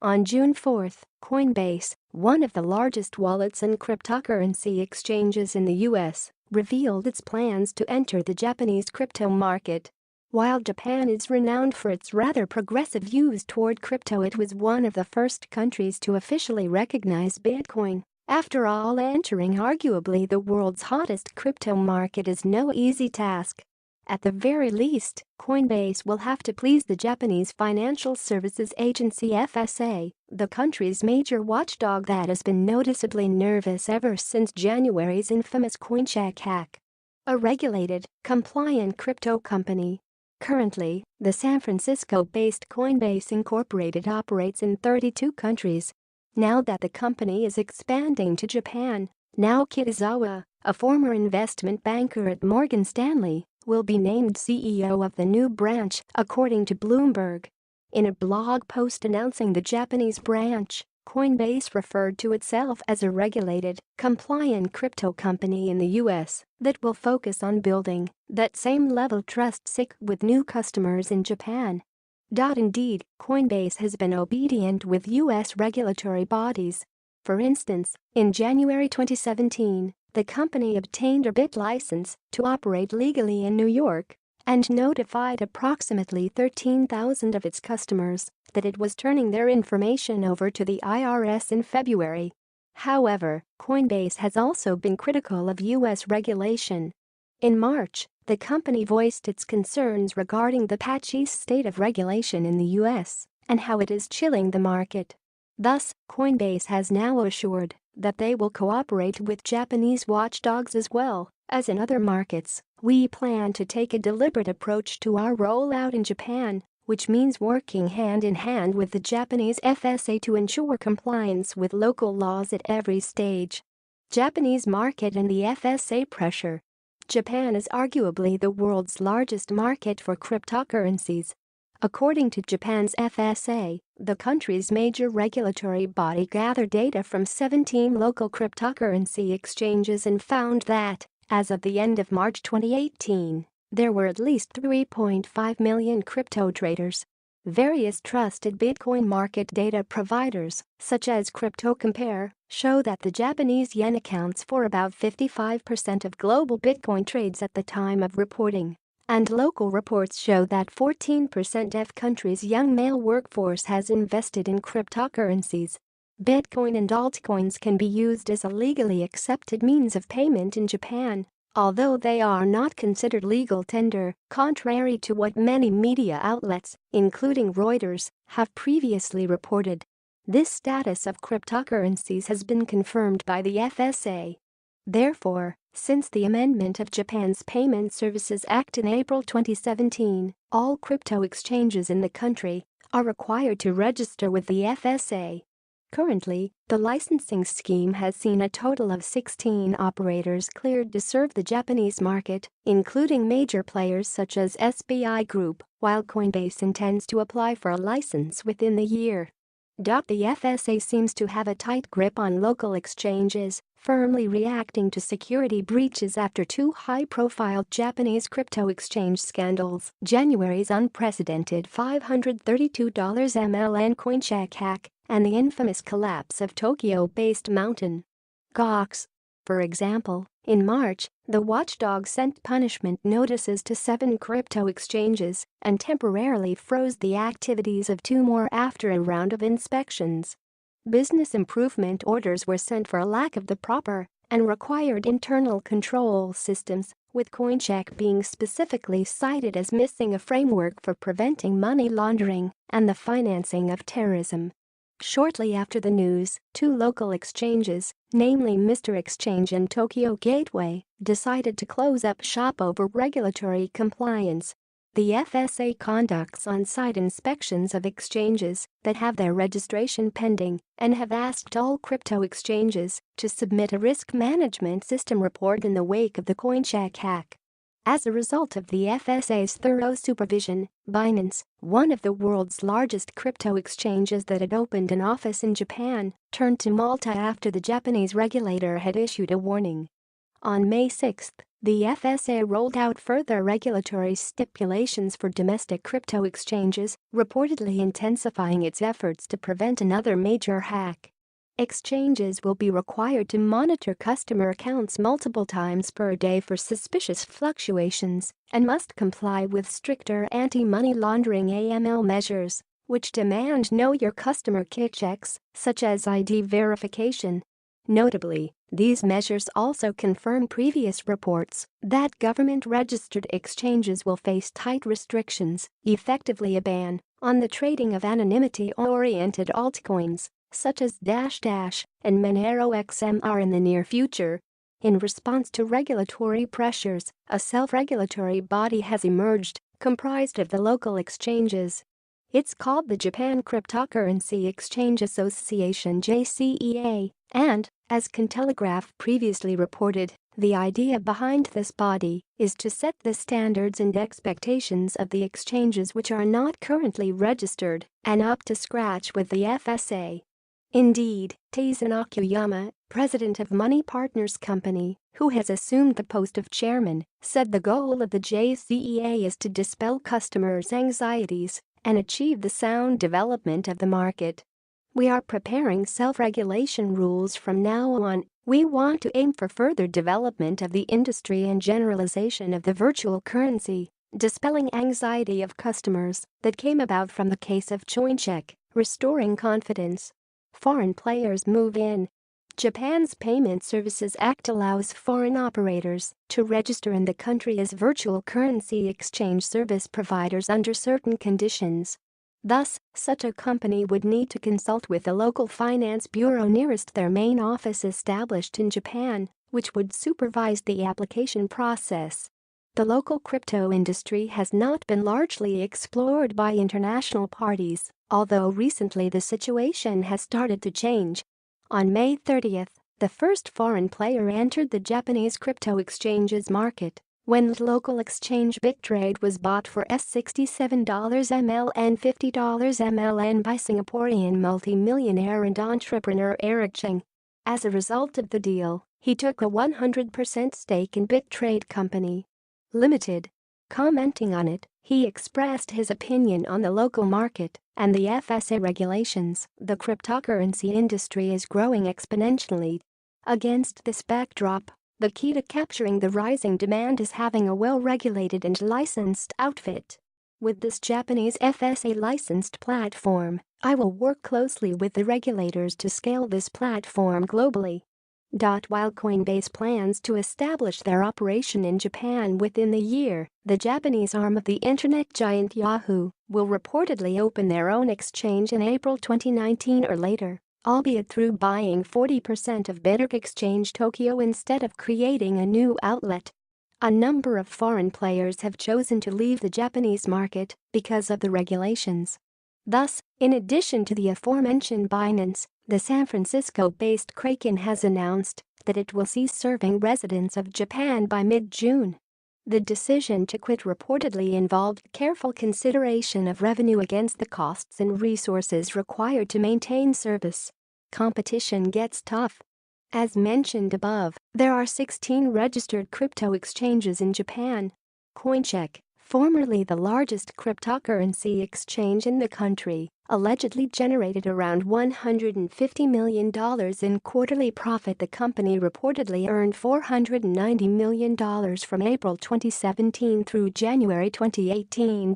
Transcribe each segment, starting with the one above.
On June 4, Coinbase, one of the largest wallets and cryptocurrency exchanges in the U.S., revealed its plans to enter the Japanese crypto market. While Japan is renowned for its rather progressive views toward crypto, it was one of the first countries to officially recognize Bitcoin. After all, entering arguably the world's hottest crypto market is no easy task. At the very least, Coinbase will have to please the Japanese Financial Services Agency (FSA), the country's major watchdog that has been noticeably nervous ever since January's infamous Coincheck hack. A regulated, compliant crypto company. Currently, the San Francisco-based Coinbase Incorporated operates in 32 countries. Now that the company is expanding to Japan, Naoki Izawa, a former investment banker at Morgan Stanley, will be named CEO of the new branch, according to Bloomberg. In a blog post announcing the Japanese branch, Coinbase referred to itself as a regulated, compliant crypto company in the U.S. that will focus on building that same level trust with new customers in Japan. Indeed, Coinbase has been obedient with U.S. regulatory bodies. For instance, in January 2017, the company obtained a BIT license to operate legally in New York and notified approximately 13,000 of its customers that it was turning their information over to the IRS in February. However, Coinbase has also been critical of U.S. regulation. In March, the company voiced its concerns regarding the patchy state of regulation in the U.S. and how it is chilling the market. Thus, Coinbase has now assured that they will cooperate with Japanese watchdogs as well as in other markets. We plan to take a deliberate approach to our rollout in Japan, which means working hand in hand with the Japanese FSA to ensure compliance with local laws at every stage. Japanese market and the FSA pressure. Japan is arguably the world's largest market for cryptocurrencies. According to Japan's FSA, the country's major regulatory body gathered data from 17 local cryptocurrency exchanges and found that, as of the end of March 2018, there were at least 3.5 million crypto traders. Various trusted Bitcoin market data providers, such as CryptoCompare, show that the Japanese yen accounts for about 55% of global Bitcoin trades at the time of reporting. And local reports show that 14% of country's young male workforce has invested in cryptocurrencies. Bitcoin and altcoins can be used as a legally accepted means of payment in Japan, although they are not considered legal tender, contrary to what many media outlets, including Reuters, have previously reported. This status of cryptocurrencies has been confirmed by the FSA. Therefore, since the amendment of Japan's Payment Services Act in April 2017, all crypto exchanges in the country are required to register with the FSA. Currently, the licensing scheme has seen a total of 16 operators cleared to serve the Japanese market, including major players such as SBI Group, while Coinbase intends to apply for a license within the year. The FSA seems to have a tight grip on local exchanges, firmly reacting to security breaches after two high-profile Japanese crypto exchange scandals: January's unprecedented $532 MLN Coincheck hack and the infamous collapse of Tokyo-based Mountain Gox. For example, in March, the watchdog sent punishment notices to 7 crypto exchanges and temporarily froze the activities of 2 more after a round of inspections. Business improvement orders were sent for a lack of the proper and required internal control systems, with Coincheck being specifically cited as missing a framework for preventing money laundering and the financing of terrorism. Shortly after the news, 2 local exchanges, namely Mr. Exchange and Tokyo Gateway, decided to close up shop over regulatory compliance. The FSA conducts on-site inspections of exchanges that have their registration pending and have asked all crypto exchanges to submit a risk management system report in the wake of the Coincheck hack. As a result of the FSA's thorough supervision, Binance, one of the world's largest crypto exchanges that had opened an office in Japan, turned to Malta after the Japanese regulator had issued a warning. On May 6, The FSA rolled out further regulatory stipulations for domestic crypto exchanges, reportedly intensifying its efforts to prevent another major hack. Exchanges will be required to monitor customer accounts multiple times per day for suspicious fluctuations and must comply with stricter anti-money laundering (AML) measures, which demand know-your-customer checks, such as ID verification. Notably, these measures also confirm previous reports that government-registered exchanges will face tight restrictions, effectively a ban on the trading of anonymity-oriented altcoins, such as Dash and Monero XMR in the near future. In response to regulatory pressures, a self-regulatory body has emerged, comprised of the local exchanges. It's called the Japan Cryptocurrency Exchange Association (JCEA), and, as Cointelegraph previously reported, the idea behind this body is to set the standards and expectations of the exchanges which are not currently registered and up to scratch with the FSA. Indeed, Taizen Akiyama, president of Money Partners Company, who has assumed the post of chairman, said the goal of the JCEA is to dispel customers' anxieties and achieve the sound development of the market. We are preparing self-regulation rules from now on. We want to aim for further development of the industry and generalization of the virtual currency, dispelling anxiety of customers that came about from the case of Coincheck, restoring confidence. Foreign players move in. Japan's Payment Services Act allows foreign operators to register in the country as virtual currency exchange service providers under certain conditions. Thus, such a company would need to consult with the local finance bureau nearest their main office established in Japan, which would supervise the application process. The local crypto industry has not been largely explored by international parties, although recently the situation has started to change. On May 30, the first foreign player entered the Japanese crypto exchanges market when the local exchange BitTrade was bought for $67 ML and $50 MLN by Singaporean multi-millionaire and entrepreneur Eric Cheng. As a result of the deal, he took a 100% stake in BitTrade Company Limited. Commenting on it, he expressed his opinion on the local market and the FSA regulations. The cryptocurrency industry is growing exponentially. Against this backdrop, the key to capturing the rising demand is having a well-regulated and licensed outfit. With this Japanese FSA-licensed platform, I will work closely with the regulators to scale this platform globally. While Coinbase plans to establish their operation in Japan within the year, the Japanese arm of the internet giant Yahoo will reportedly open their own exchange in April 2019 or later, albeit through buying 40% of Bitcoin Exchange Tokyo instead of creating a new outlet. A number of foreign players have chosen to leave the Japanese market because of the regulations. Thus, in addition to the aforementioned Binance, the San Francisco-based Kraken has announced that it will cease serving residents of Japan by mid-June. The decision to quit reportedly involved careful consideration of revenue against the costs and resources required to maintain service. Competition gets tough. As mentioned above, there are 16 registered crypto exchanges in Japan. Coincheck, formerly the largest cryptocurrency exchange in the country, allegedly generated around $150 million in quarterly profit. The company reportedly earned $490 million from April 2017 through January 2018.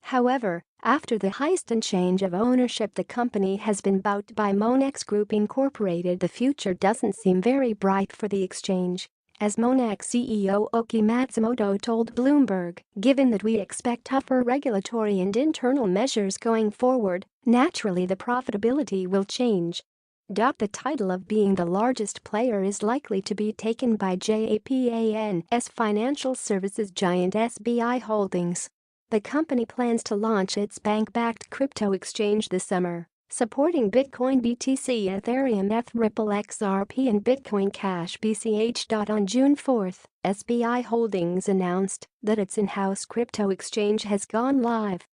However, after the heist and change of ownership, the company has been bought by Monex Group Incorporated. The future doesn't seem very bright for the exchange, as Monex CEO Oki Matsumoto told Bloomberg, given that we expect tougher regulatory and internal measures going forward, naturally the profitability will change. The title of being the largest player is likely to be taken by Japan's financial services giant SBI Holdings. The company plans to launch its bank-backed crypto exchange this summer, supporting Bitcoin BTC, Ethereum ETH, Ripple XRP and Bitcoin Cash BCH. On June 4, SBI Holdings announced that its in-house crypto exchange has gone live.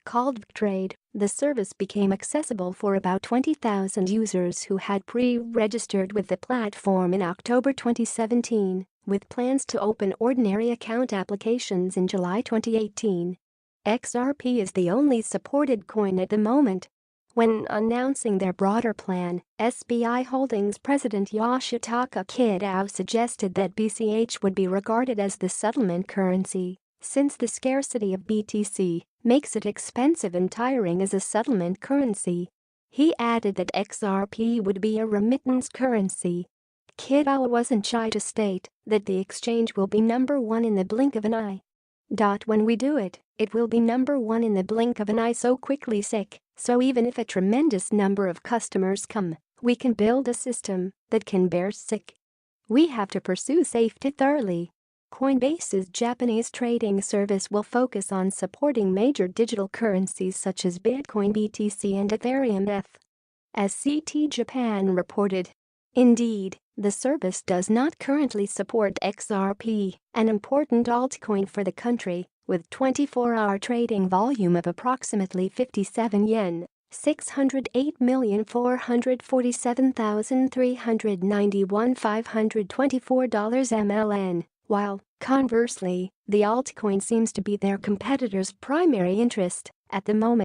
Called BitTrade, the service became accessible for about 20,000 users who had pre-registered with the platform in October 2017. with plans to open ordinary account applications in July 2018. XRP is the only supported coin at the moment. When announcing their broader plan, SBI Holdings President Yoshitaka Kitao suggested that BCH would be regarded as the settlement currency, since the scarcity of BTC makes it expensive and tiring as a settlement currency. He added that XRP would be a remittance currency. Kitao wasn't shy to state that the exchange will be number one in the blink of an eye. When we do it, it will be number one in the blink of an eye so quickly sick, so even if a tremendous number of customers come, we can build a system that can bear sick. We have to pursue safety thoroughly. Coinbase's Japanese trading service will focus on supporting major digital currencies such as Bitcoin BTC and Ethereum ETH. As CT Japan reported. Indeed, the service does not currently support XRP, an important altcoin for the country, with 24-hour trading volume of approximately 57 yen, $608,447,391 $524 MLN, while, conversely, the altcoin seems to be their competitor's primary interest at the moment.